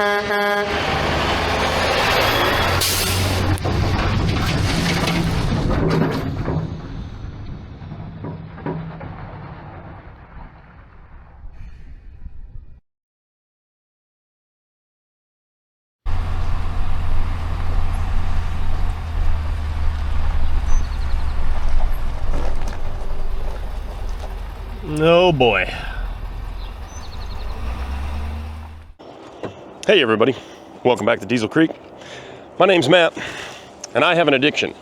Oh boy. Hey everybody, welcome back to Diesel Creek. My name's Matt, and I have an addiction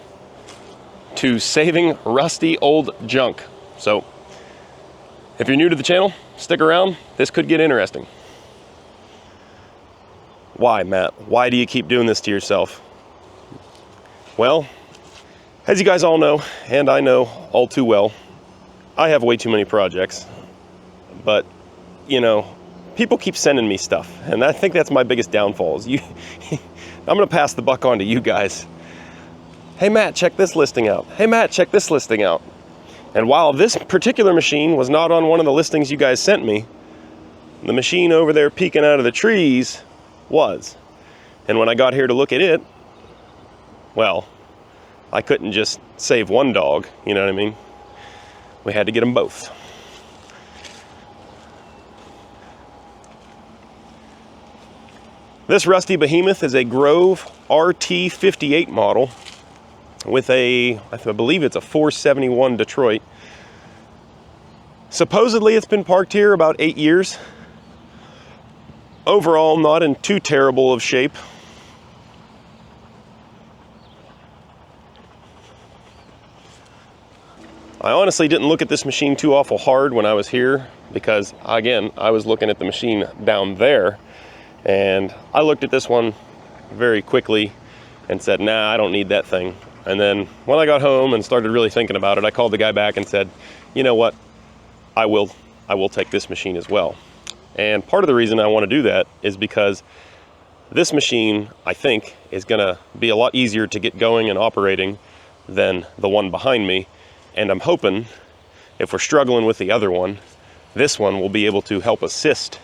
to saving rusty old junk. So, if you're new to the channel, stick around, this could get interesting. Why, Matt? Why do you keep doing this to yourself? Well, as you guys all know, and I know all too well, I have way too many projects, but, you know, people keep sending me stuff, and I think that's my biggest downfall. Is I'm going to pass the buck on to you guys. Hey, Matt, check this listing out. Hey, Matt, check this listing out. And while this particular machine was not on one of the listings you guys sent me, the machine over there peeking out of the trees was. And when I got here to look at it, well, I couldn't just save one dog, you know what I mean? We had to get them both. This rusty behemoth is a Grove RT58 model with I believe it's a 471 Detroit. Supposedly it's been parked here about 8 years. Overall, not in too terrible of shape. I honestly didn't look at this machine too awful hard when I was here because, again, I was looking at the machine down there, and I looked at this one very quickly and said, nah, I don't need that thing. And then when I got home and started really thinking about it, I called the guy back and said, you know what, I will take this machine as well. And part of the reason I want to do that is because this machine, I think, is going to be a lot easier to get going and operating than the one behind me. And I'm hoping, if we're struggling with the other one, this one will be able to help assist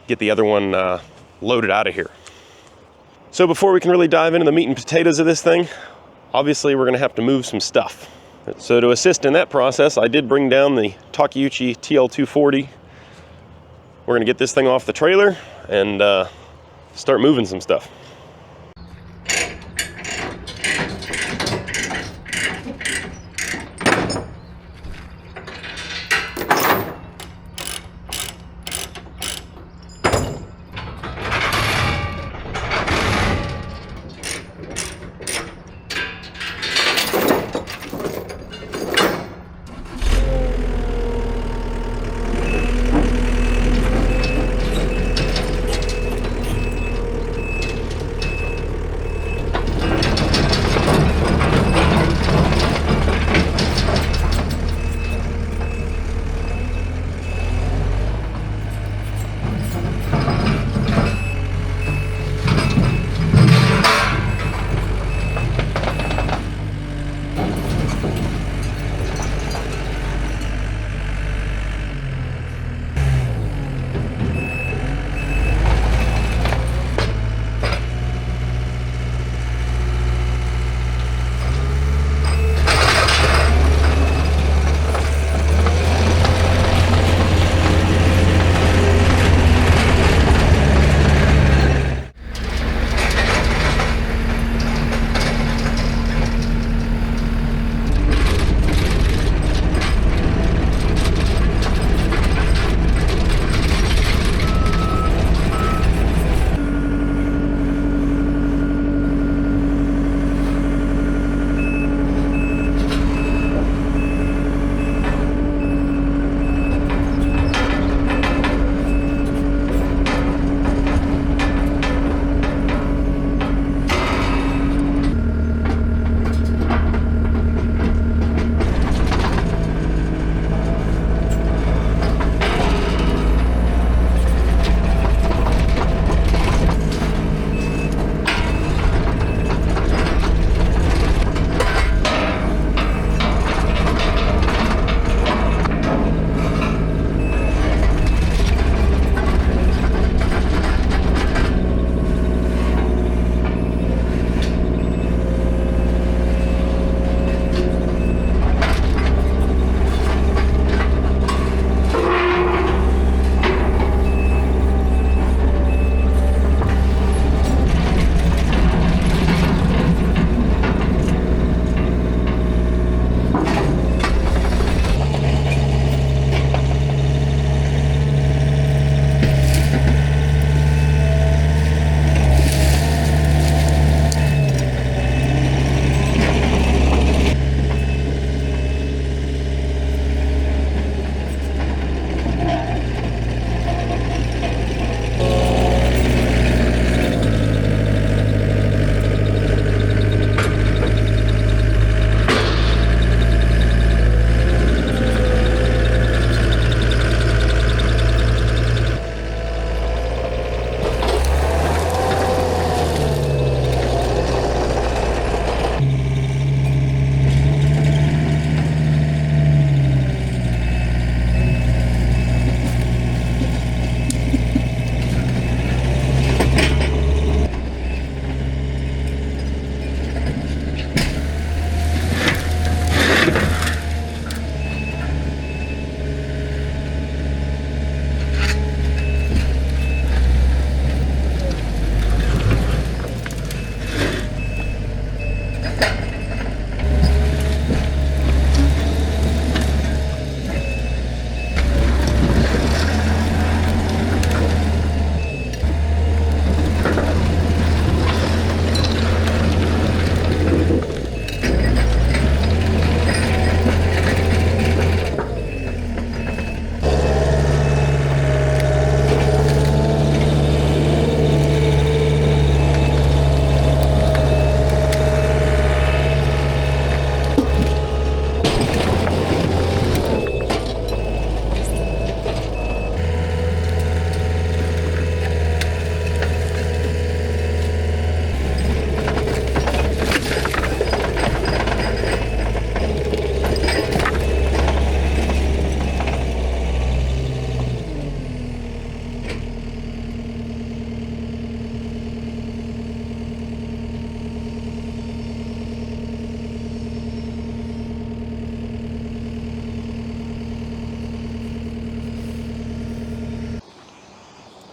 get the other one loaded out of here. So before we can really dive into the meat and potatoes of this thing, obviously we're going to have to move some stuff. So to assist in that process, I did bring down the Takeuchi TL240. We're going to get this thing off the trailer and start moving some stuff.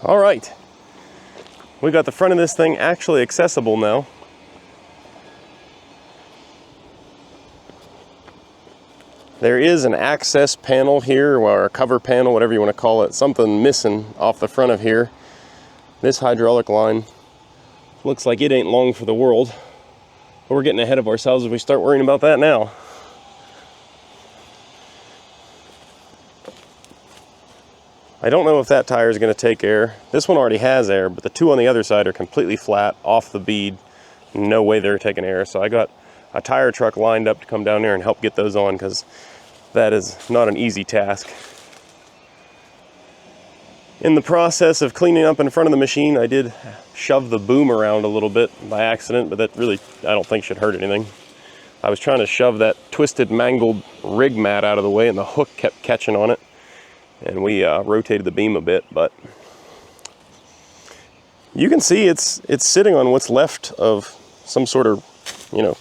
All right, we got the front of this thing actually accessible now. There is an access panel here, or a cover panel, whatever you want to call it, something missing off the front of here. This hydraulic line looks like it ain't long for the world, but we're getting ahead of ourselves if we start worrying about that now. I don't know if that tire is going to take air. This one already has air, but the two on the other side are completely flat, off the bead. No way they're taking air. So I got a tire truck lined up to come down there and help get those on, because that is not an easy task. In the process of cleaning up in front of the machine, I did shove the boom around a little bit by accident, but that really, I don't think should hurt anything. I was trying to shove that twisted, mangled rig mat out of the way, and the hook kept catching on it. And we rotated the beam a bit, but you can see it's sitting on what's left of some sort of,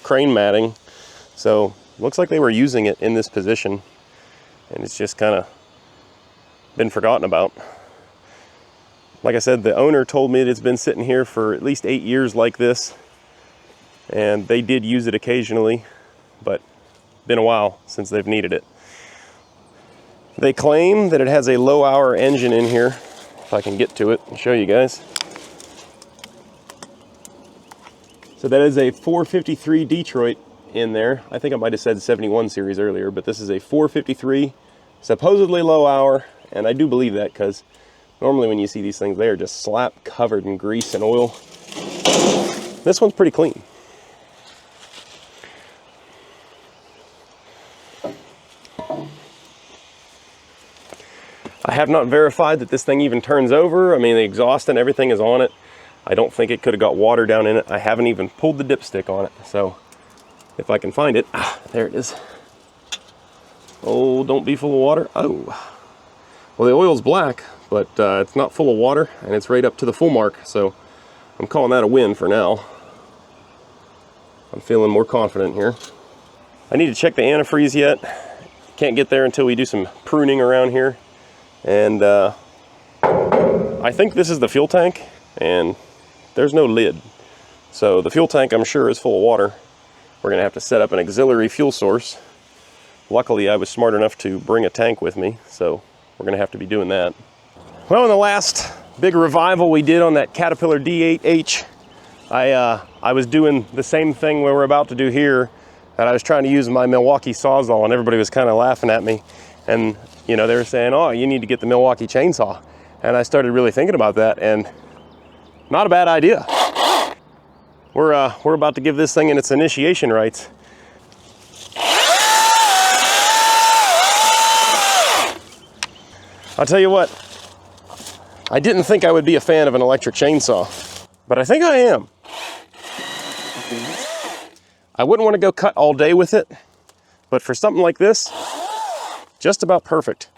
crane matting. So looks like they were using it in this position, and it's just kind of been forgotten about. Like I said, the owner told me that it's been sitting here for at least 8 years like this, and they did use it occasionally, but been a while since they've needed it. They claim that it has a low hour engine in here, if I can get to it and show you guys. So that is a 453 Detroit in there. I think I might have said 71 series earlier, but this is a 453, supposedly low hour, and I do believe that, because normally when you see these things, they are just slap covered in grease and oil. This one's pretty clean. I have not verified that this thing even turns over. I mean, the exhaust and everything is on it. I don't think it could have got water down in it. I haven't even pulled the dipstick on it. So if I can find it, there it is. Oh, don't be full of water. Oh, well, the oil's black, but it's not full of water, and it's right up to the full mark. So I'm calling that a win for now. I'm feeling more confident here. I need to check the antifreeze yet. Can't get there until we do some pruning around here. And I think this is the fuel tank, and there's no lid. So the fuel tank, I'm sure, is full of water. We're gonna have to set up an auxiliary fuel source. Luckily, I was smart enough to bring a tank with me, so we're gonna have to be doing that. Well, in the last big revival we did on that Caterpillar D8H, I was doing the same thing we we're about to do here, and I was trying to use my Milwaukee Sawzall, and everybody was kind of laughing at me. And they were saying, oh, you need to get the Milwaukee chainsaw. And I started really thinking about that, and not a bad idea. We're about to give this thing in its initiation rites. I'll tell you what, I didn't think I would be a fan of an electric chainsaw, but I think I am. I wouldn't want to go cut all day with it, but for something like this, just about perfect.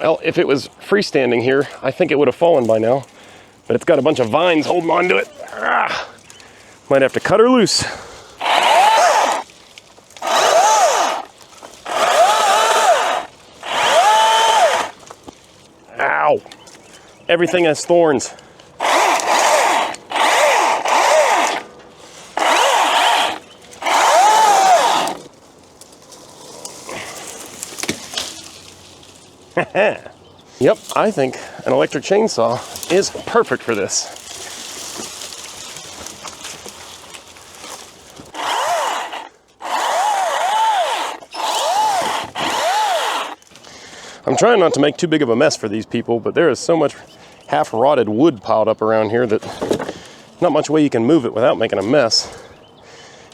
Well, if it was freestanding here, I think it would have fallen by now, but it's got a bunch of vines holding on to it. Might have to cut her loose. Ow! Everything has thorns. Yep, I think an electric chainsaw is perfect for this. I'm trying not to make too big of a mess for these people, but there is so much half-rotted wood piled up around here that not much way you can move it without making a mess.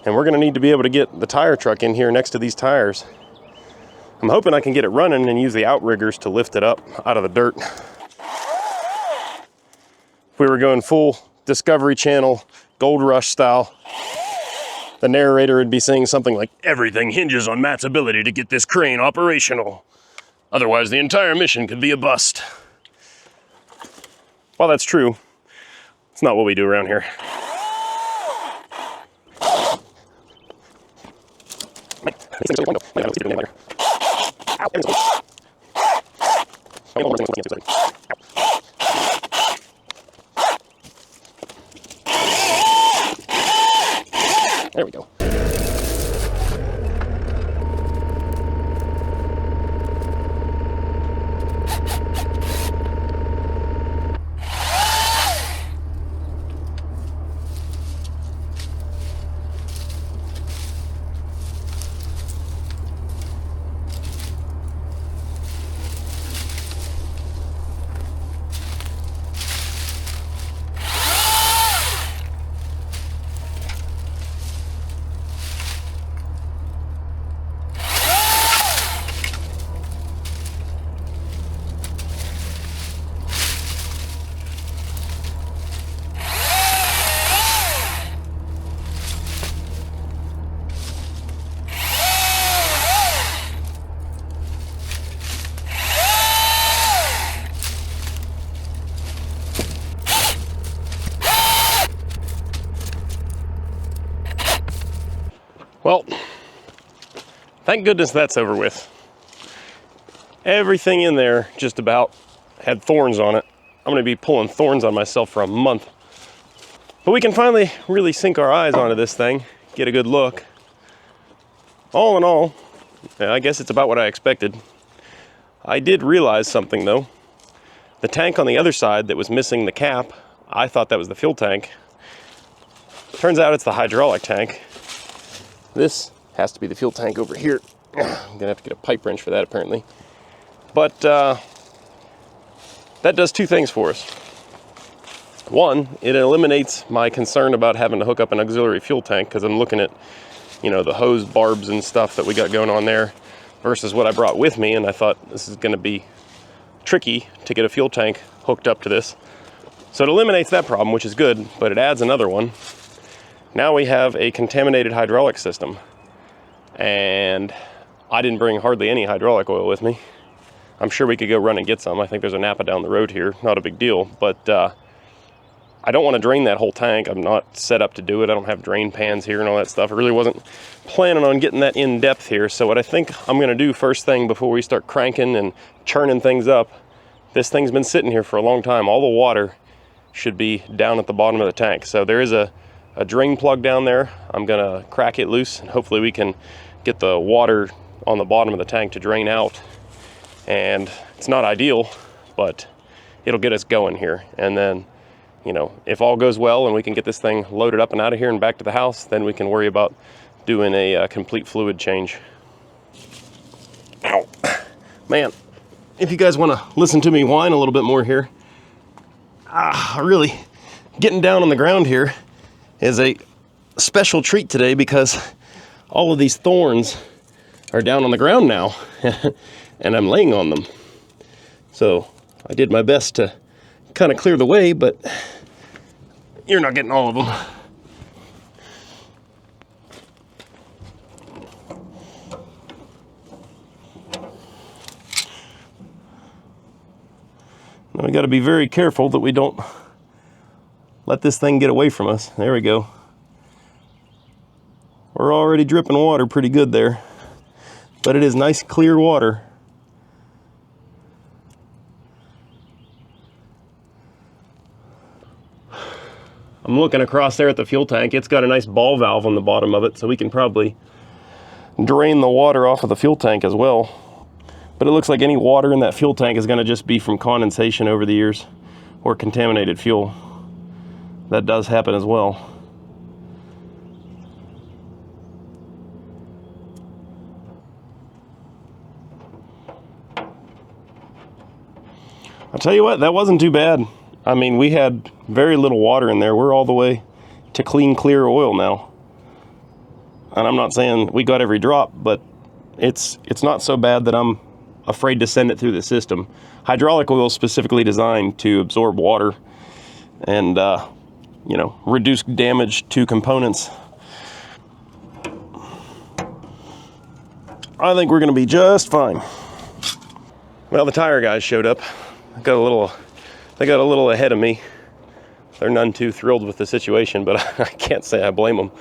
And we're going to need to be able to get the tire truck in here next to these tires. I'm hoping I can get it running and use the outriggers to lift it up out of the dirt. If we were going full Discovery Channel, Gold Rush style, the narrator would be saying something like, "Everything hinges on Matt's ability to get this crane operational. Otherwise, the entire mission could be a bust." While that's true, it's not what we do around here. There we go. Well, thank goodness that's over with. Everything in there just about had thorns on it. I'm gonna be pulling thorns on myself for a month. But we can finally really sink our eyes onto this thing, get a good look. All in all, I guess it's about what I expected. I did realize something though. The tank on the other side that was missing the cap, I thought that was the fuel tank. Turns out it's the hydraulic tank. This has to be the fuel tank over here. I'm gonna have to get a pipe wrench for that apparently. But that does two things for us. One, it eliminates my concern about having to hook up an auxiliary fuel tank because I'm looking at, you know, the hose barbs and stuff that we got going on there versus what I brought with me, and I thought this is gonna be tricky to get a fuel tank hooked up to this. So it eliminates that problem, which is good, but it adds another one. Now we have a contaminated hydraulic system, and I didn't bring hardly any hydraulic oil with me. I'm sure we could go run and get some. I think there's a Napa down the road here, not a big deal, but I don't want to drain that whole tank. I'm not set up to do it. I don't have drain pans here and all that stuff. I really wasn't planning on getting that in depth here. So what I think I'm gonna do first thing before we start cranking and churning things up, this thing's been sitting here for a long time. All the water should be down at the bottom of the tank. So there is a drain plug down there. I'm gonna crack it loose and hopefully we can get the water on the bottom of the tank to drain out. And it's not ideal, but it'll get us going here. And then, you know, if all goes well and we can get this thing loaded up and out of here and back to the house, then we can worry about doing a complete fluid change. Ow, man, if you guys wanna listen to me whine a little bit more here, really getting down on the ground here is a special treat today because all of these thorns are down on the ground now and I'm laying on them. So I did my best to kind of clear the way, but you're not getting all of them. Now we got to be very careful that we don't let this thing get away from us. There we go. We're already dripping water pretty good there, but it is nice clear water. I'm looking across there at the fuel tank. It's got a nice ball valve on the bottom of it, so we can probably drain the water off of the fuel tank as well. But it looks like any water in that fuel tank is going to just be from condensation over the years or contaminated fuel. That does happen as well. I'll tell you what, that wasn't too bad. I mean, we had very little water in there. We're all the way to clean, clear oil now. And I'm not saying we got every drop, but it's not so bad that I'm afraid to send it through the system. Hydraulic oil is specifically designed to absorb water and, you know, reduce damage to components. I think we're going to be just fine. Well, the tire guys showed up. They got a little ahead of me. They're none too thrilled with the situation, but I can't say I blame them.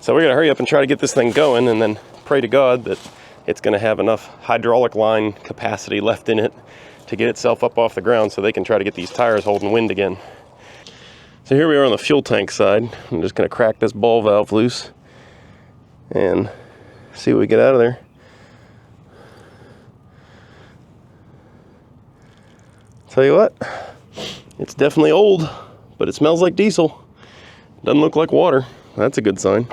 So we're gonna hurry up and try to get this thing going, and then pray to God that it's gonna have enough hydraulic line capacity left in it to get itself up off the ground so they can try to get these tires holding wind again. So here we are on the fuel tank side. I'm just gonna crack this ball valve loose and see what we get out of there. Tell you what, it's definitely old, but it smells like diesel. Doesn't look like water. That's a good sign.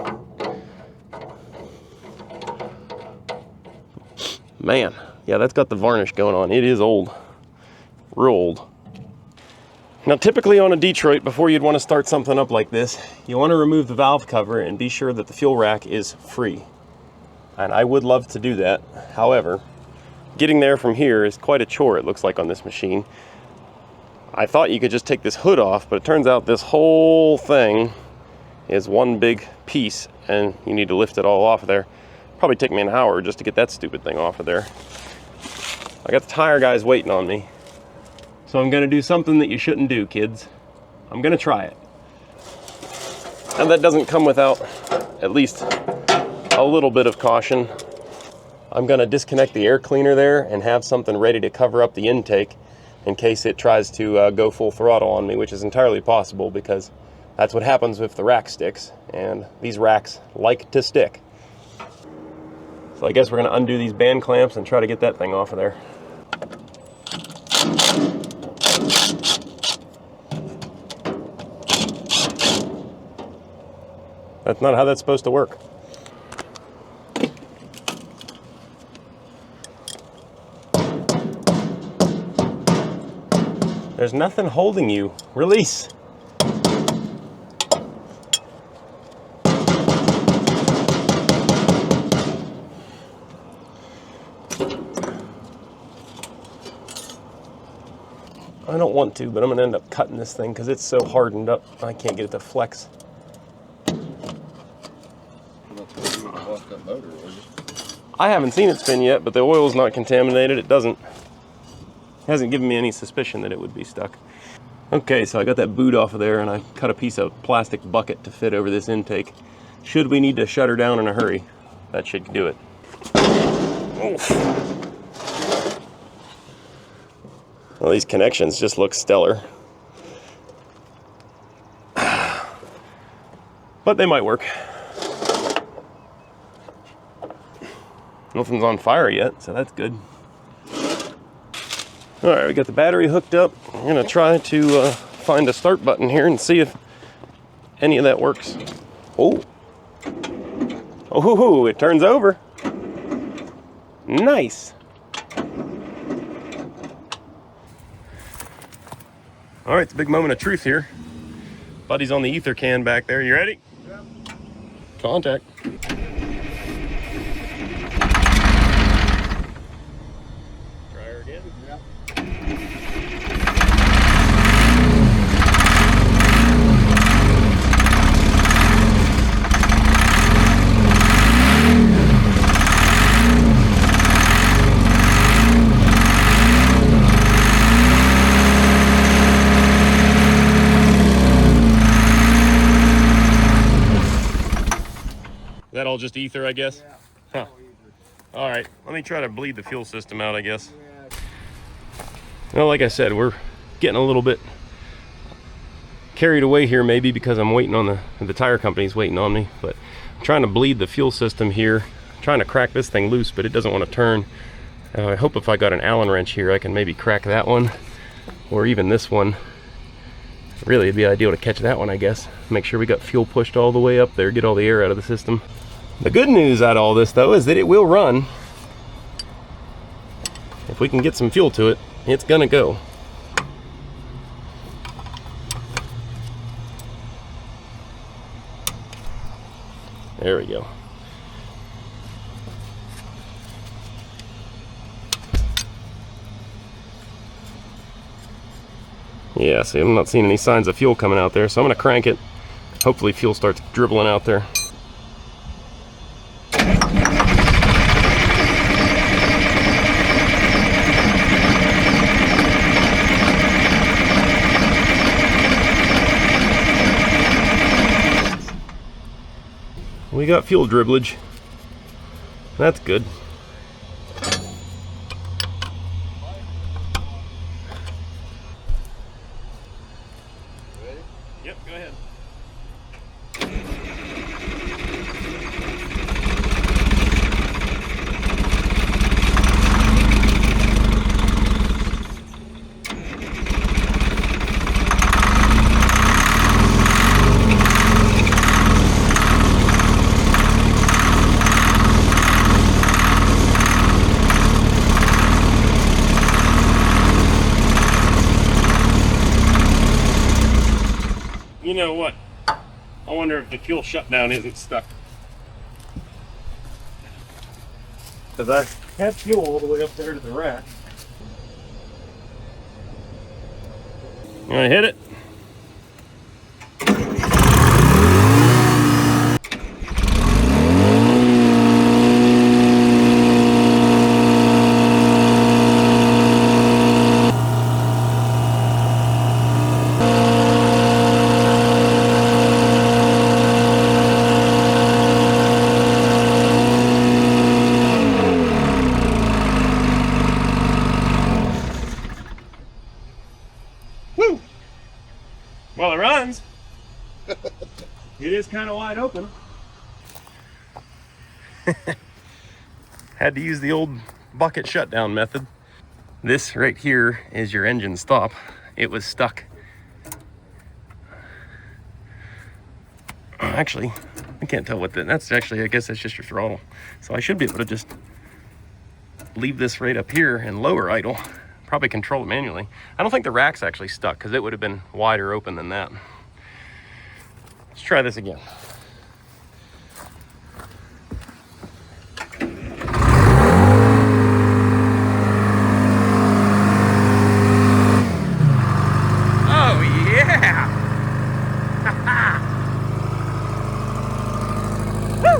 Man, yeah, that's got the varnish going on. It is old, real old. Now, typically on a Detroit, before you'd want to start something up like this, you want to remove the valve cover and be sure that the fuel rack is free. And I would love to do that. However, getting there from here is quite a chore, it looks like, on this machine. I thought you could just take this hood off, but it turns out this whole thing is one big piece and you need to lift it all off of there. Probably take me an hour just to get that stupid thing off of there. I got the tire guys waiting on me. So I'm gonna do something that you shouldn't do, kids. I'm gonna try it. And that doesn't come without at least a little bit of caution. I'm gonna disconnect the air cleaner there and have something ready to cover up the intake in case it tries to go full throttle on me, which is entirely possible because that's what happens if the rack sticks, and these racks like to stick. So I guess we're gonna undo these band clamps and try to get that thing off of there. That's not how that's supposed to work. There's nothing holding you. Release. I don't want to, but I'm gonna end up cutting this thing because it's so hardened up. I can't get it to flex. I haven't seen it spin yet, but the oil's not contaminated. It hasn't given me any suspicion that it would be stuck. Okay, so I got that boot off of there and I cut a piece of plastic bucket to fit over this intake. Should we need to shut her down in a hurry, that should do it. Oof. Well, these connections just look stellar. But they might work. Nothing's on fire yet, so that's good. All right, we got the battery hooked up. I'm gonna try to find a start button here and see if any of that works. Oh, oh, it turns over. Nice. All right, it's a big moment of truth here. Buddy's on the ether can back there. You ready? Yep. Contact. That all just ether, I guess? Yeah. Huh. All right, let me try to bleed the fuel system out, I guess. Well, like I said, we're getting a little bit carried away here, maybe because I'm waiting on the tire company's waiting on me, but I'm trying to bleed the fuel system here. I'm trying to crack this thing loose, but it doesn't want to turn. I hope if I got an Allen wrench here, I can maybe crack that one, or even this one. Really, it'd be ideal to catch that one, I guess. Make sure we got fuel pushed all the way up there, get all the air out of the system. The good news out of all this, though, is that it will run. If we can get some fuel to it, it's gonna go. There we go. Yeah, see, I'm not seeing any signs of fuel coming out there, so I'm gonna crank it. Hopefully fuel starts dribbling out there. we got fuel dribblage. That's good. Ready? Yep, go ahead. You know what? I wonder if the fuel shutdown isn't stuck. Because I had fuel all the way up there to the rack. I'm gonna hit it. Woo! Well, it runs. It is kind of wide open. Had to use the old bucket shutdown method. This right here is your engine stop. It was stuck. Actually, I can't tell what that's actually, I guess that's just your throttle. So I should be able to just leave this right up here and lower idle. Probably control it manually. I don't think the rack's actually stuck because it would have been wider open than that. Let's try this again. Oh yeah! Woo!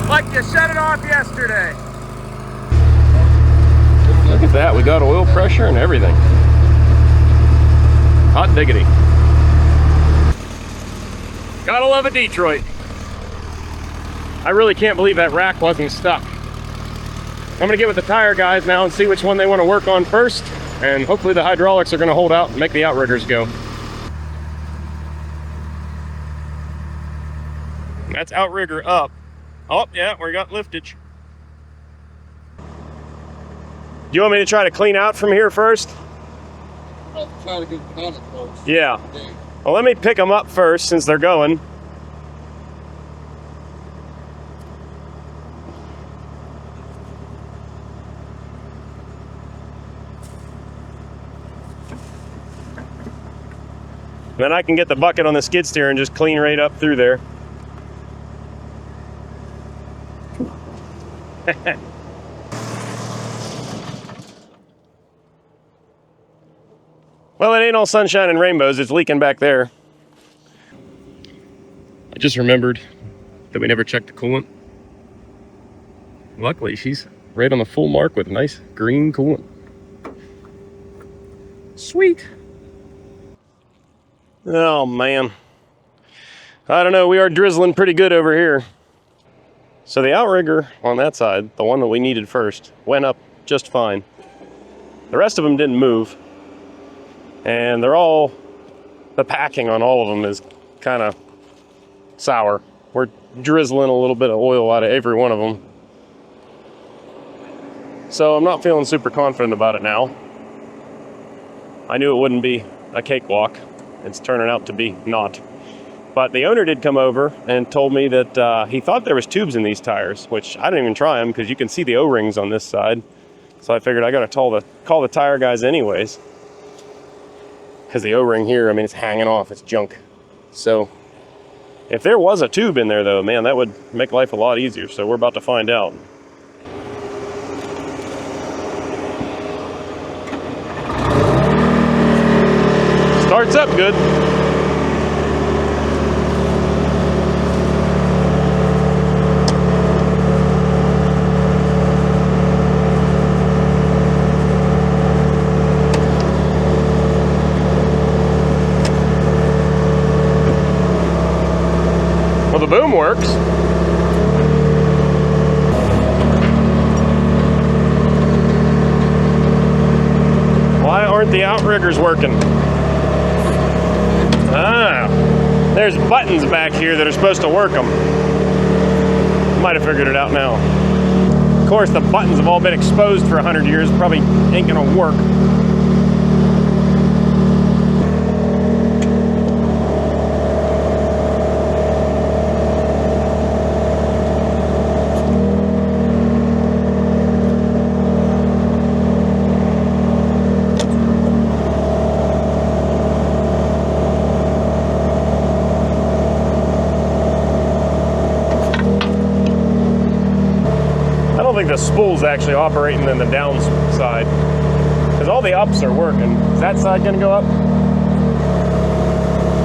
Like you shut it off yesterday. Look at that, we got oil pressure and everything. Hot diggity. Gotta love a Detroit. I really can't believe that rack wasn't stuck. I'm gonna get with the tire guys now and see which one they want to work on first, and hopefully the hydraulics are gonna hold out and make the outriggers go. That's outrigger up. Oh yeah, we got liftage. Do you want me to try to clean out from here first? I'll try to get on it close. Yeah. Okay. Well, let me pick them up first since they're going. Then I can get the bucket on the skid steer and just clean right up through there. Well, it ain't all sunshine and rainbows. It's leaking back there. I just remembered that we never checked the coolant. Luckily, she's right on the full mark with nice green coolant. Sweet. Oh, man. I don't know. We are drizzling pretty good over here. So the outrigger on that side, the one that we needed first, went up just fine. The rest of them didn't move. And the packing on all of them is kind of sour. We're drizzling a little bit of oil out of every one of them. So I'm not feeling super confident about it now. I knew it wouldn't be a cakewalk. It's turning out to be not. But the owner did come over and told me that he thought there was tubes in these tires, which I didn't even try them because you can see the O-rings on this side. So I figured I got to call the tire guys anyways. Because the O-ring here, I mean, it's hanging off, it's junk. So if there was a tube in there though, man, that would make life a lot easier. So we're about to find out. Starts up good. the boom works. Why aren't the outriggers working? Ah, there's buttons back here that are supposed to work them. Might have figured it out now. Of course, the buttons have all been exposed for 100 years. Probably ain't gonna work. I don't think the spool's actually operating in the down side, because all the ups are working. Is that side gonna go up?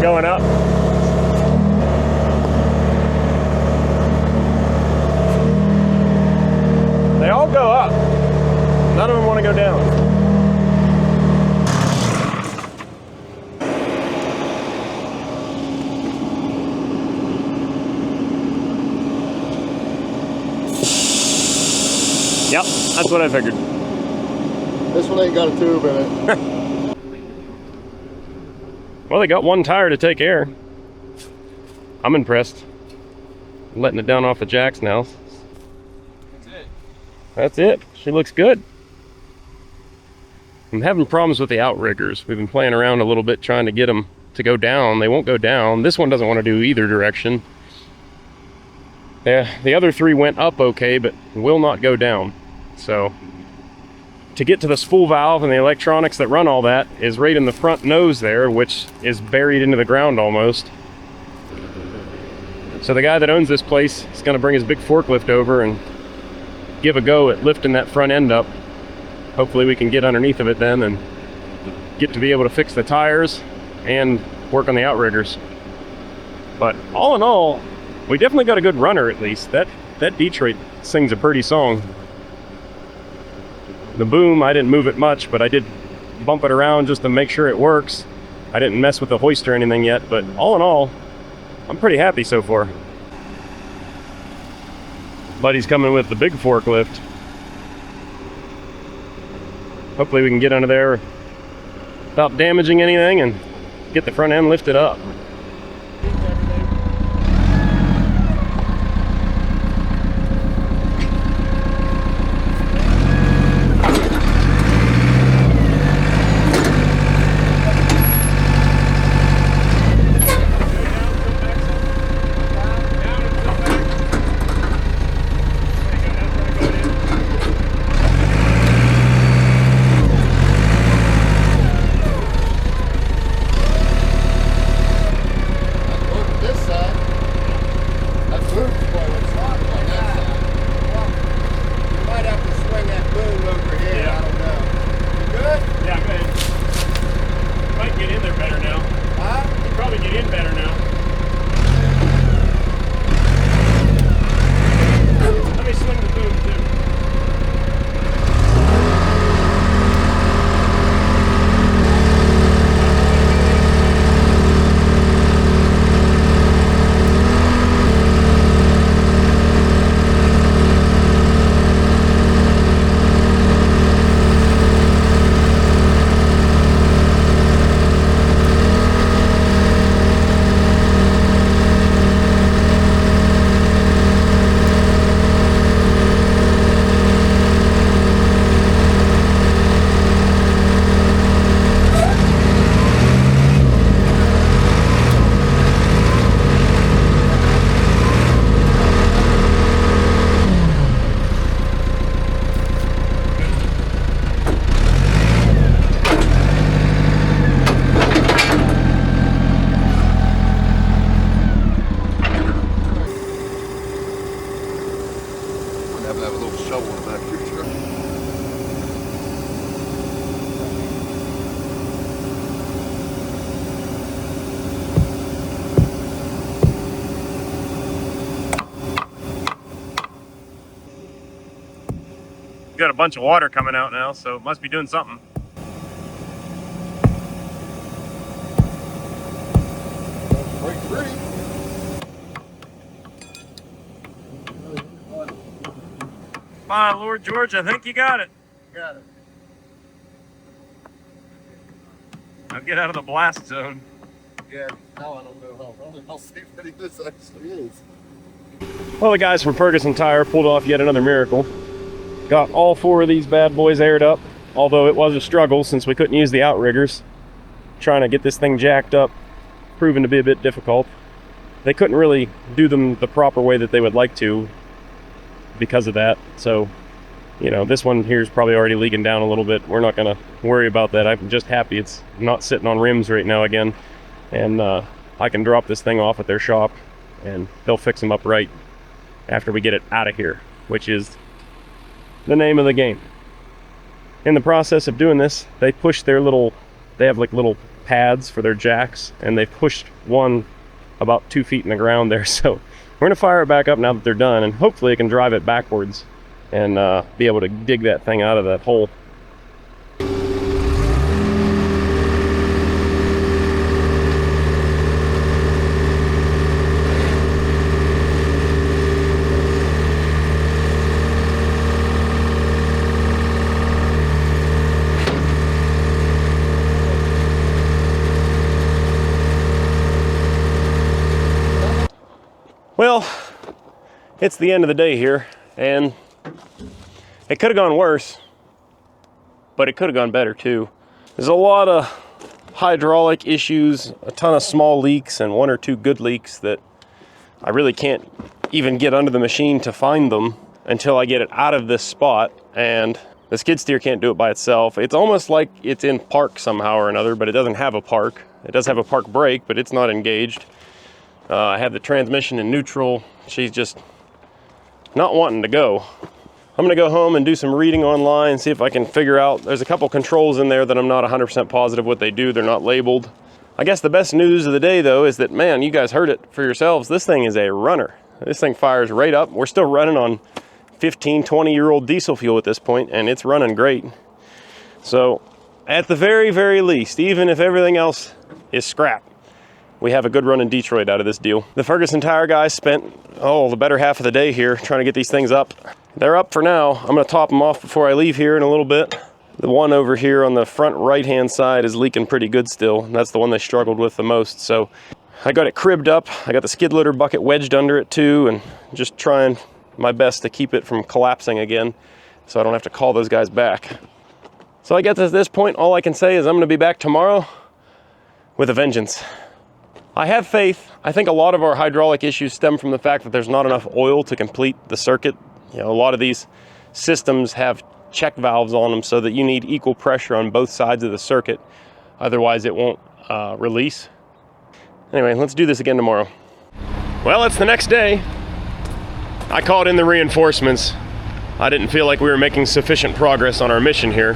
Going up? They all go up. None of them want to go down. Yep, that's what I figured. This one ain't got a tube in it. Well, they got one tire to take air. I'm impressed. Letting it down off the jacks now. That's it. That's it. She looks good. I'm having problems with the outriggers. We've been playing around a little bit trying to get them to go down. They won't go down. This one doesn't want to do either direction. The other three went up okay, but will not go down. So, to get to the spool valve and the electronics that run all that is right in the front nose there, which is buried into the ground almost. So the guy that owns this place is going to bring his big forklift over and give a go at lifting that front end up. Hopefully we can get underneath of it then and get to be able to fix the tires and work on the outriggers. But all in all, we definitely got a good runner at least. That Detroit sings a pretty song. The boom, I didn't move it much, but I did bump it around just to make sure it works. I didn't mess with the hoist or anything yet, but all in all, I'm pretty happy so far. Buddy's coming with the big forklift. Hopefully we can get under there without damaging anything and get the front end lifted up. Got a bunch of water coming out now, so it must be doing something. Break free. My Lord George, I think you got it. Got it. Now get out of the blast zone. Yeah, now I don't know how safe any of this actually is. Well, the guys from Ferguson Tire pulled off yet another miracle. Got all 4 of these bad boys aired up, although it was a struggle since we couldn't use the outriggers. Trying to get this thing jacked up, proving to be a bit difficult. They couldn't really do them the proper way that they would like to because of that. So, you know, this one here is probably already leaking down a little bit. We're not gonna worry about that. I'm just happy it's not sitting on rims right now again. And I can drop this thing off at their shop and they'll fix them up right after we get it out of here, which is the name of the game. In the process of doing this, they push their they have like little pads for their jacks, and they've pushed one about 2 feet in the ground there. So we're gonna fire it back up now that they're done, and hopefully it can drive it backwards and be able to dig that thing out of that hole. Well, it's the end of the day here, and it could have gone worse, but it could have gone better too. There's a lot of hydraulic issues, a ton of small leaks, and 1 or 2 good leaks that I really can't even get under the machine to find them until I get it out of this spot, and the skid steer can't do it by itself. It's almost like it's in park somehow or another, but it doesn't have a park. It does have a park brake, but it's not engaged. I have the transmission in neutral. She's just not wanting to go. I'm gonna go home and do some reading online, see if I can figure out, there's a couple controls in there that I'm not 100% positive what they do. They're not labeled. I guess the best news of the day though is that, man, you guys heard it for yourselves. This thing is a runner. This thing fires right up. We're still running on 15, 20-year-old diesel fuel at this point, and it's running great. So at the very, very least, even if everything else is scrap, we have a good run in Detroit out of this deal. The Ferguson Tire guys spent, the better half of the day here trying to get these things up. They're up for now. I'm gonna top them off before I leave here in a little bit. The one over here on the front right-hand side is leaking pretty good still. And that's the one they struggled with the most. So I got it cribbed up. I got the skid loader bucket wedged under it too, and just trying my best to keep it from collapsing again so I don't have to call those guys back. So I guess at this point, all I can say is I'm gonna be back tomorrow with a vengeance. I have faith. I think a lot of our hydraulic issues stem from the fact that there's not enough oil to complete the circuit. You know, a lot of these systems have check valves on them so that you need equal pressure on both sides of the circuit. Otherwise it won't release. Anyway, let's do this again tomorrow. Well, it's the next day. I called in the reinforcements. I didn't feel like we were making sufficient progress on our mission here.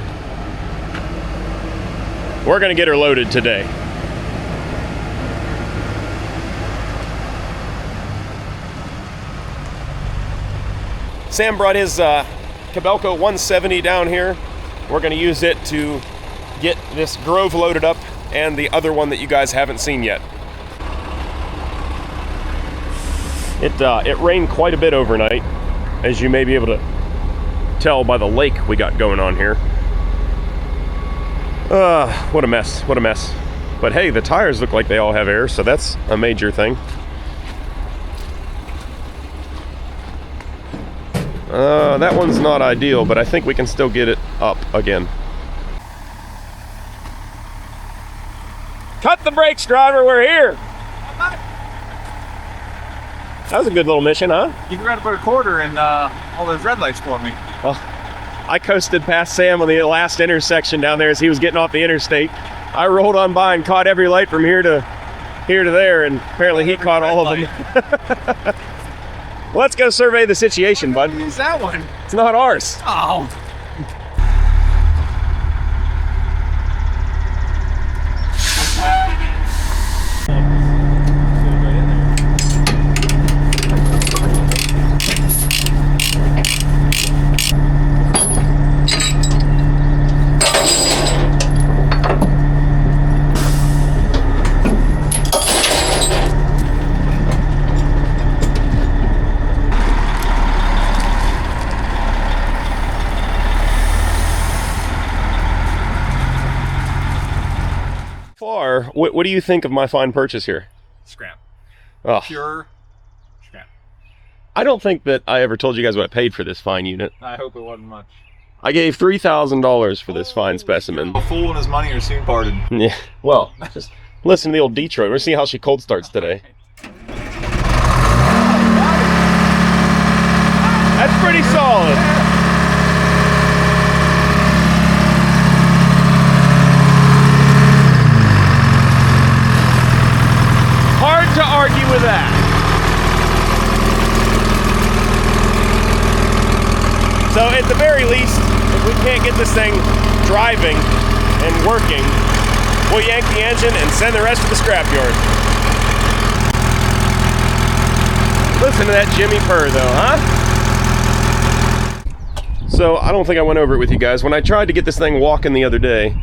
We're gonna get her loaded today. Sam brought his Cabelco 170 down here. We're gonna use it to get this Grove loaded up and the other one that you guys haven't seen yet. It rained quite a bit overnight, as you may be able to tell by the lake we got going on here. What a mess, what a mess. But hey, the tires look like they all have air, so that's a major thing. That one's not ideal, but I think we can still get it up again. Cut the brakes, driver, we're here. That was a good little mission, huh? You forgot to put a quarter in all those red lights for me. Well, I coasted past Sam on the last intersection down there as he was getting off the interstate. I rolled on by and caught every light from here to there, and apparently he caught all of them. Let's go survey the situation, bud. What is that one? It's not ours. Oh. fire. What do you think of my fine purchase here? Scrap. Oh, Pure scrap. I don't think that I ever told you guys what I paid for this fine unit. I hope it wasn't much. I gave $3,000 for this fine specimen. A fool and his money are soon parted. Yeah, well, just listen to the old Detroit. We're see how she cold starts today. That's pretty solid. Hard to argue with that. So at the very least, if we can't get this thing driving and working, we'll yank the engine and send the rest to the scrapyard. Listen to that Jimmy purr though, huh? So I don't think I went over it with you guys. When I tried to get this thing walking the other day,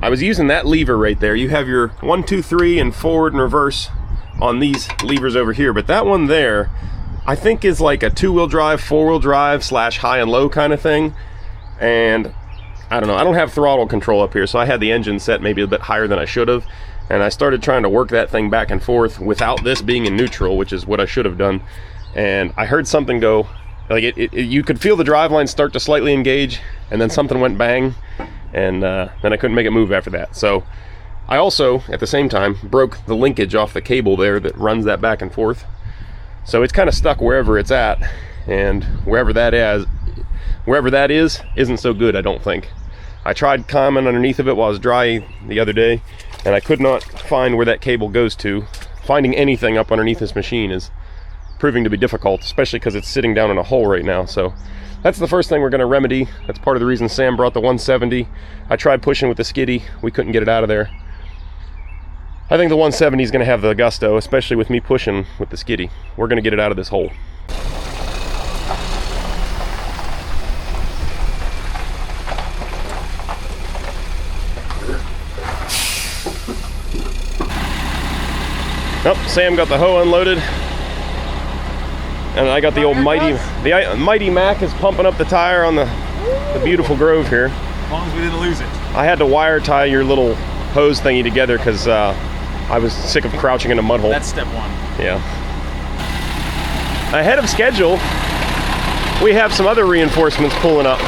I was using that lever right there. You have your 1, 2, 3 and forward and reverse on these levers over here, but that one there I think is like a 2-wheel drive, 4-wheel drive / high and low kind of thing. And I don't know, I don't have throttle control up here, so I had the engine set maybe a bit higher than I should have, and I started trying to work that thing back and forth without this being in neutral, which is what I should have done. And I heard something go, like you could feel the driveline start to slightly engage, and then something went bang, and then I couldn't make it move after that. So I also, at the same time, broke the linkage off the cable there that runs that back and forth. So it's kind of stuck wherever it's at, and wherever that is isn't so good, I don't think. I tried climbing underneath of it while it was dry the other day, and I could not find where that cable goes to. Finding anything up underneath this machine is proving to be difficult, especially because it's sitting down in a hole right now. So that's the first thing we're going to remedy. That's part of the reason Sam brought the 170. I tried pushing with the skiddy. We couldn't get it out of there. I think the 170 is going to have the gusto, especially with me pushing with the skiddy. We're going to get it out of this hole. Oh, Sam got the hoe unloaded, and I got the old Mighty Mac is pumping up the tire on the beautiful Grove here. As long as we didn't lose it. I had to wire tie your little hose thingy together because I was sick of crouching in a mud hole. That's step one. Yeah. Ahead of schedule, we have some other reinforcements pulling up.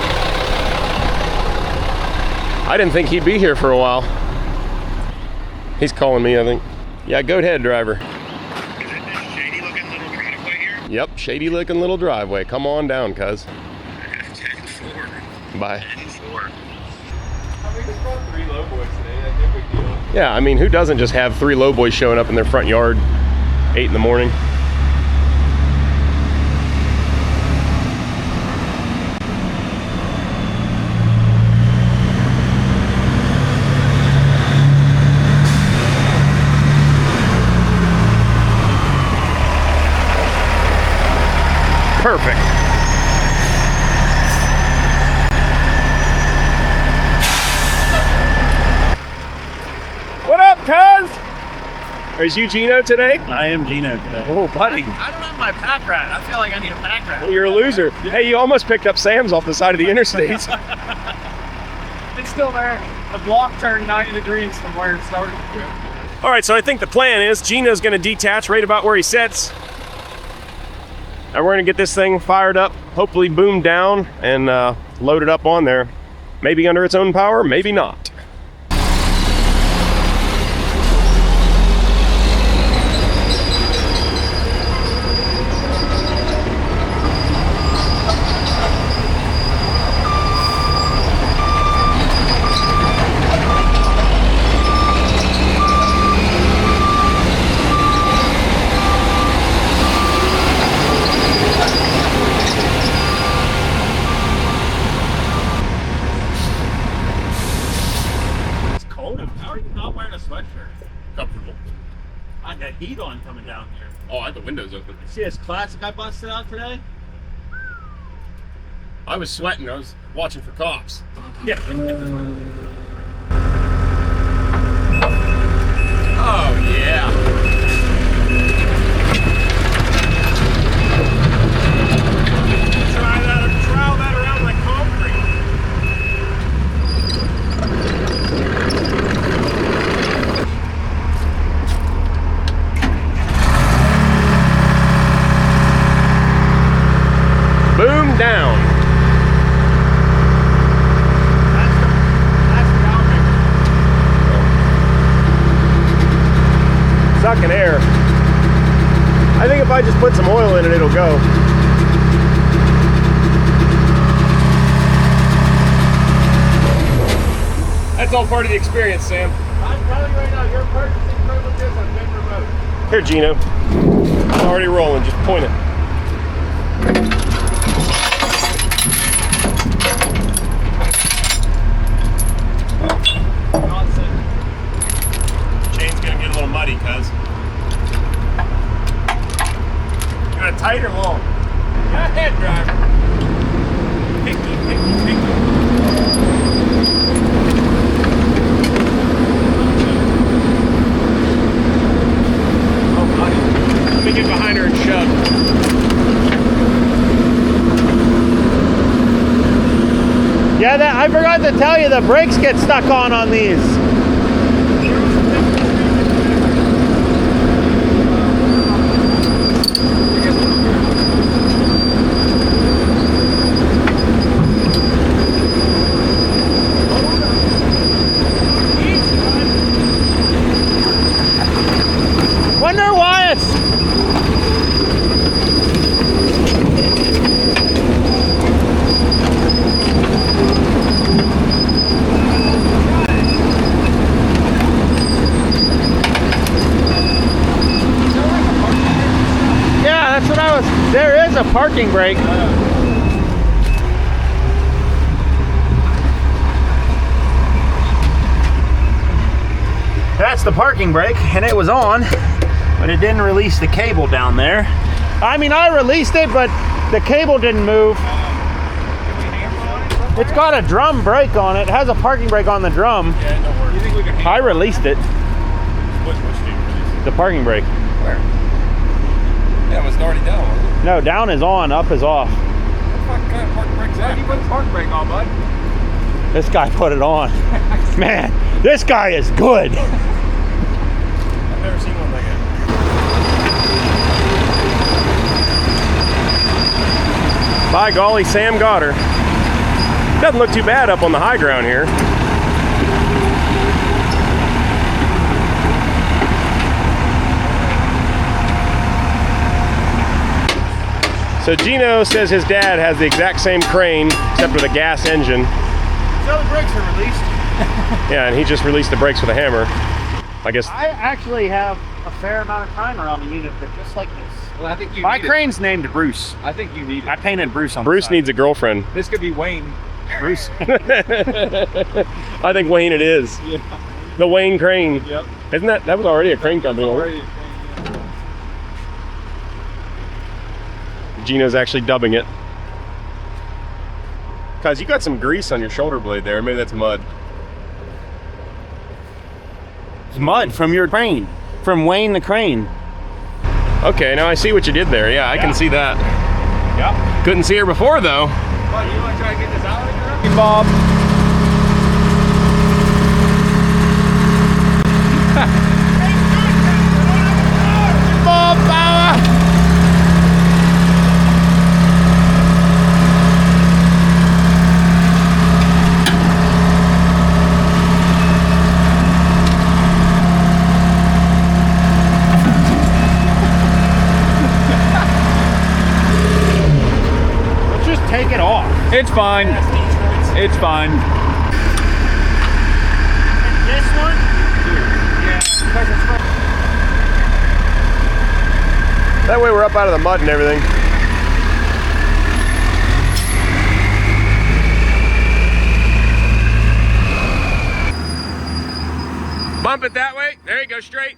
I didn't think he'd be here for a while. He's calling me, I think. Yeah, go ahead, driver. Is it this shady looking little driveway here? Yep, shady looking little driveway. Come on down, cuz. 10-4. Bye. 10-4. We just brought 3 low boys today. That's no big deal. Yeah, I mean, who doesn't just have 3 low boys showing up in their front yard 8 in the morning? Perfect. What up, cuz? Is you Gino today? I am Gino today. Oh, buddy. I don't have my pack rat. I feel like I need a pack rat. Well, you're a loser. Hey, you almost picked up Sam's off the side of the interstate. It's still there. The block turned 90 degrees from where it started. All right, so I think the plan is Gino's going to detach right about where he sits. And we're going to get this thing fired up, hopefully boomed down and loaded up on there. Maybe under its own power, maybe not. Heat on coming down here. Oh, I had the windows open. See this classic I busted out today? I was sweating. I was watching for cops. Yeah. Oh, yeah. Trial that around like concrete. I just put some oil in it, it'll go. That's all part of the experience, Sam. I'm telling you right now, your purchasing privileges have been revoked. Here, Gino. It's already rolling, just point it. Chain's gonna get a little muddy, cuz. You got it tight or long? Go ahead, driver. Picky, picky, picky. Let me get behind her and shove. Yeah, I forgot to tell you the brakes get stuck on these. Wonder why it's... Yeah, that's what I was... There is a parking brake. That's the parking brake, and it was on, but it didn't release the cable down there. I mean, I released it, but the cable didn't move. It's got a drum brake on it. It has a parking brake on the drum. Yeah, no worries. You think we can I released it. Which do you release? The parking brake. Where? Yeah, it was already down, wasn't it? No, down is on, up is off. What kind of park brake's that? You put the park brake on, bud. This guy put it on. Man, this guy is good. I've never seen one like it. By golly, Sam got her. Doesn't look too bad up on the high ground here. So Gino says his dad has the exact same crane, except with a gas engine. So the brakes are released. Yeah, and he just released the brakes with a hammer. I guess. I actually have a fair amount of time around the unit, but just like this. Well, I think you My need crane's named Bruce. it. I think you need it. I painted Bruce on Bruce the side. needs a girlfriend. This could be Wayne. Bruce. I think Wayne it is. Yeah. The Wayne Crane. Yep. Isn't that was already a crane company? Already. Gino's actually dubbing it. Cause you got some grease on your shoulder blade there. Maybe that's mud. It's mud from your crane. From Wayne the Crane. Okay, now I see what you did there. Yeah, I can see that. Yep. Couldn't see her before though. Bud, you want to try and get this out of here? Bob. Bob Bauer. Let's just take it off. It's fine. It's fine. This one? That way we're up out of the mud and everything. Bump it that way. There you go, straight.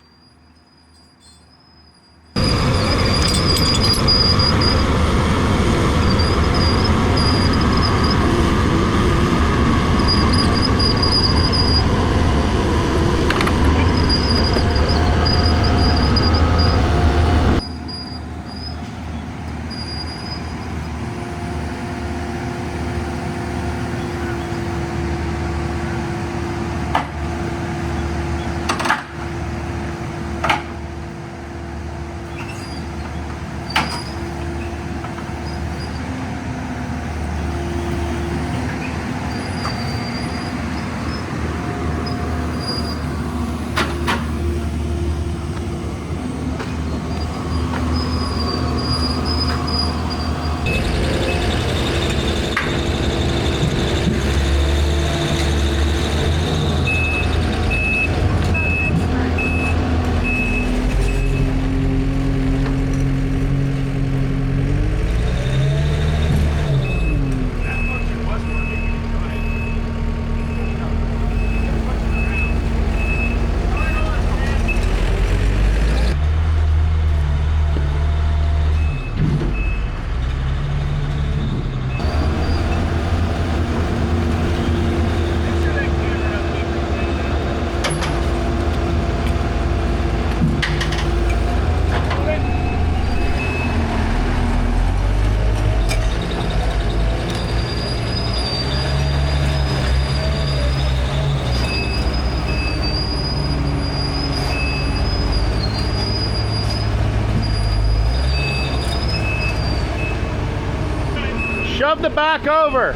shove the back over.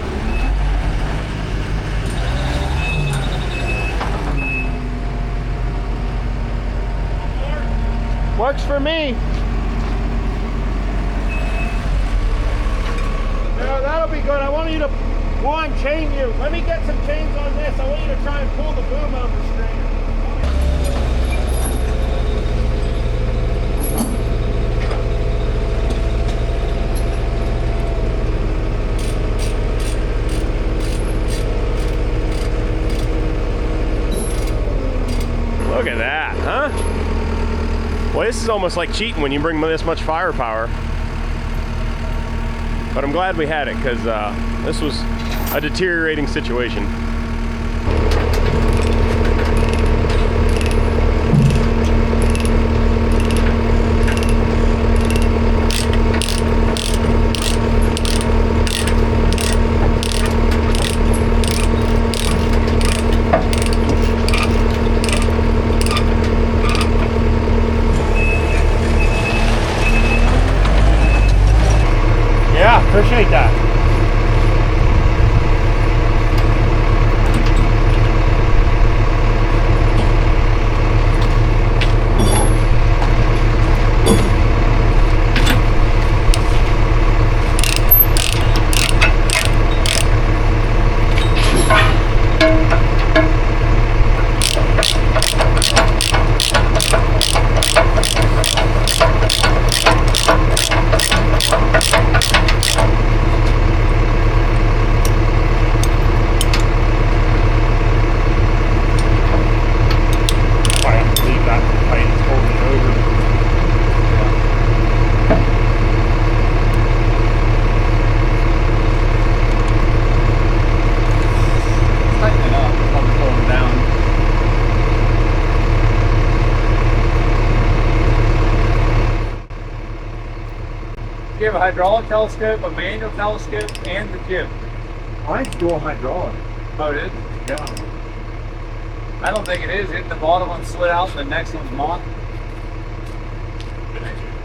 Works for me. No, that'll be good. I want you to, one, chain you. Let me get some chains on this. I want you to try and pull the boom out of the strainer. Look at that, huh? Well, this is almost like cheating when you bring this much firepower. But I'm glad we had it, because this was a deteriorating situation. Yeah, appreciate that. You have a hydraulic telescope, a manual telescope, and the jib. Mine's dual hydraulic. Oh, it is? Yeah. I don't think it is. Isn't the bottom one slid out and the next one's mocked?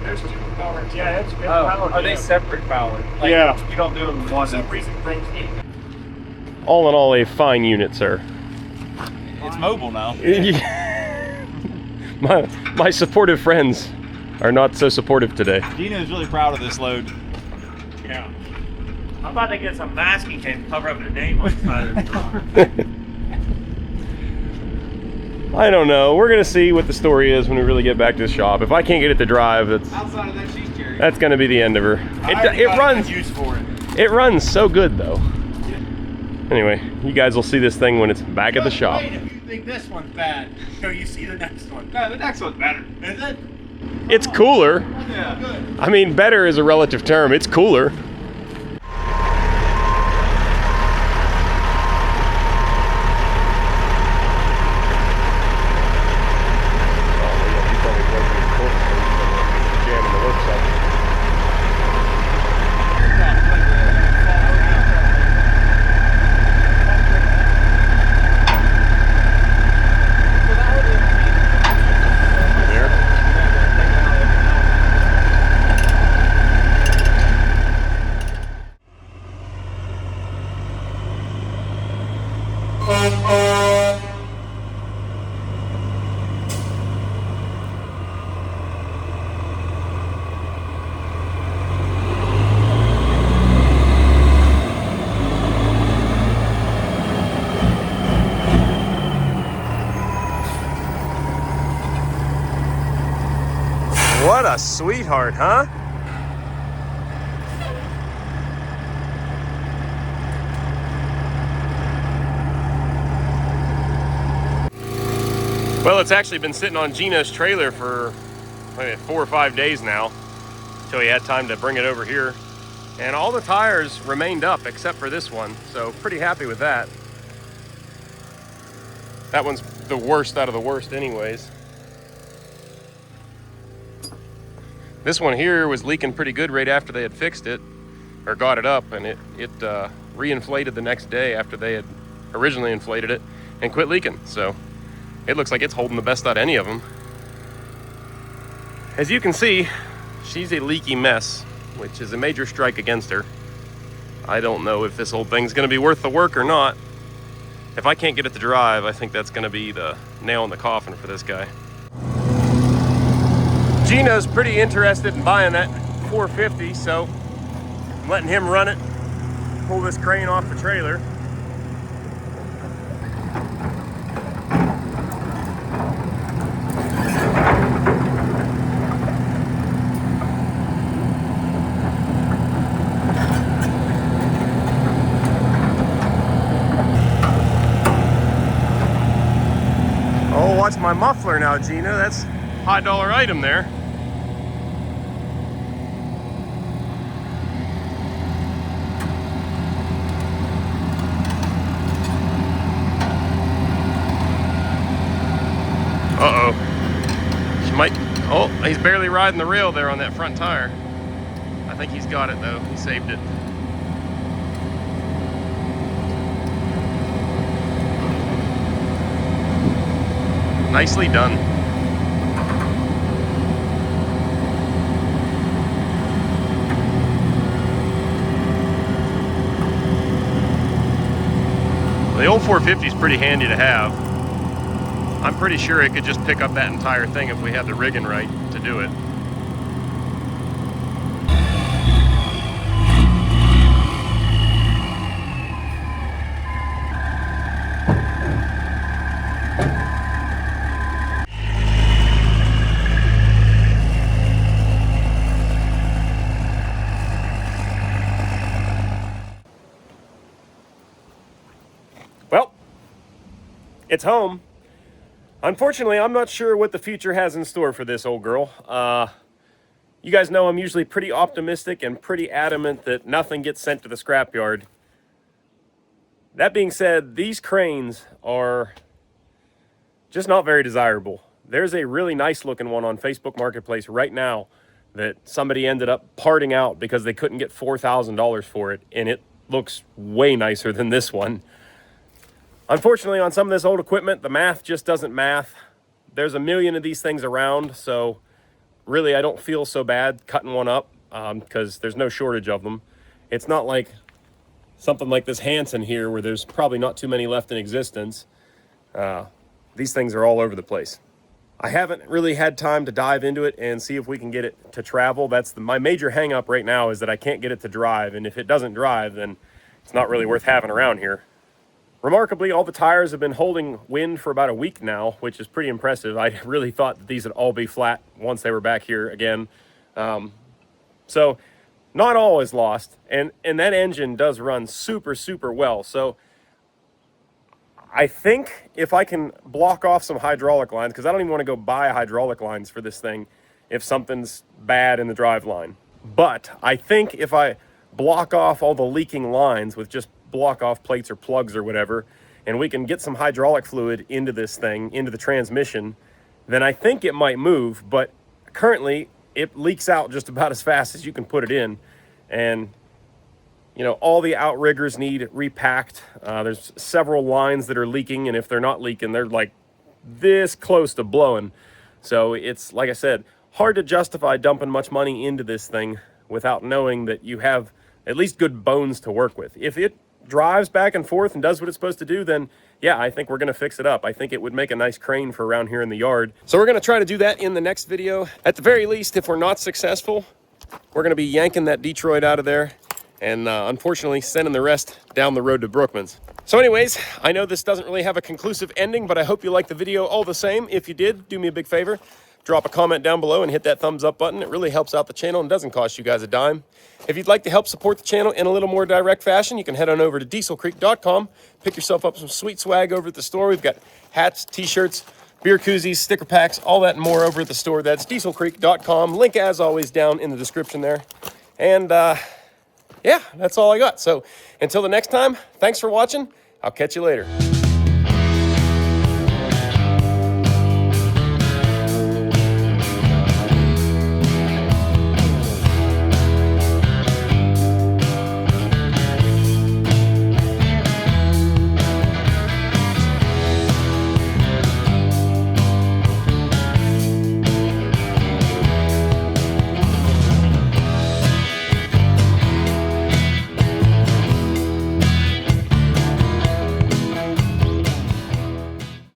There's two powers. Yeah, it's Oh, are they separate powered? Like, Yeah. You don't do them in one. All in all, a fine unit, sir. It's mobile now. my supportive friends are not so supportive today. Dino's really proud of this load. Yeah. I'm about to get some masking tape to cover up the name on the side of the truck. I don't know. We're gonna see what the story is when we really get back to the shop. If I can't get it to drive, Outside of that, she's carrying. that's gonna be the end of her. It runs. Use for it. It runs so good though. Anyway, you guys will see this thing when it's back at the shop. Wait, if you think this one's bad, so you see the next one. No, the next one's better. Is it? It's cooler. Yeah. Good. I mean, better is a relative term. It's cooler. What a sweetheart, huh? Well, it's actually been sitting on Gino's trailer for maybe 4 or 5 days now, until he had time to bring it over here. And all the tires remained up except for this one, so pretty happy with that. That one's the worst out of the worst anyways. This one here was leaking pretty good right after they had fixed it, or got it up, and it re-inflated the next day after they had originally inflated it and quit leaking. So it looks like it's holding the best out of any of them. As you can see, she's a leaky mess, which is a major strike against her. I don't know if this old thing's gonna be worth the work or not. If I can't get it to drive, I think that's gonna be the nail in the coffin for this guy. Gino's pretty interested in buying that 450, so I'm letting him run it, pull this crane off the trailer. Oh, watch my muffler now, Gino. That's a high dollar item there. Uh-oh. She might, oh, he's barely riding the rail there on that front tire. I think he's got it though. He saved it. Nicely done. Well, the old 450 is pretty handy to have. I'm pretty sure it could just pick up that entire thing if we had the rigging right to do it. Well, it's home. Unfortunately, I'm not sure what the future has in store for this old girl. You guys know I'm usually pretty optimistic and pretty adamant that nothing gets sent to the scrapyard. That being said, these cranes are just not very desirable. There's a really nice looking one on Facebook Marketplace right now that somebody ended up parting out because they couldn't get $4,000 for it, and it looks way nicer than this one. Unfortunately, on some of this old equipment, the math just doesn't math. There's a million of these things around, so really I don't feel so bad cutting one up because there's no shortage of them. It's not like something like this Hanson here where there's probably not too many left in existence. These things are all over the place. I haven't really had time to dive into it and see if we can get it to travel. That's my major hang up right now, is that I can't get it to drive, and if it doesn't drive, then it's not really worth having around here. Remarkably, all the tires have been holding wind for about a week now, which is pretty impressive. I really thought that these would all be flat once they were back here again. So not all is lost, and that engine does run super, super well. So I think if I can block off some hydraulic lines, because I don't even want to go buy hydraulic lines for this thing if something's bad in the drive line. But I think if I block off all the leaking lines with just block off plates or plugs or whatever, and we can get some hydraulic fluid into this thing, into the transmission, then I think it might move. But currently it leaks out just about as fast as you can put it in, and you know, all the outriggers need repacked. There's several lines that are leaking, and if they're not leaking, they're like this close to blowing. So it's, like I said, hard to justify dumping much money into this thing without knowing that you have at least good bones to work with. If it drives back and forth and does what it's supposed to do, then yeah, I think we're gonna fix it up. I think it would make a nice crane for around here in the yard. So we're gonna try to do that in the next video. At the very least, if we're not successful, we're gonna be yanking that Detroit out of there and unfortunately sending the rest down the road to Brookman's. So anyways, I know this doesn't really have a conclusive ending, but I hope you liked the video all the same. If you did, do me a big favor. Drop a comment down below and hit that thumbs up button. It really helps out the channel and doesn't cost you guys a dime. If you'd like to help support the channel in a little more direct fashion, you can head on over to dieselcreek.com. Pick yourself up some sweet swag over at the store. We've got hats, t-shirts, beer koozies, sticker packs, all that and more over at the store. That's dieselcreek.com. Link, as always, down in the description there. And yeah, that's all I got. So until the next time, thanks for watching. I'll catch you later.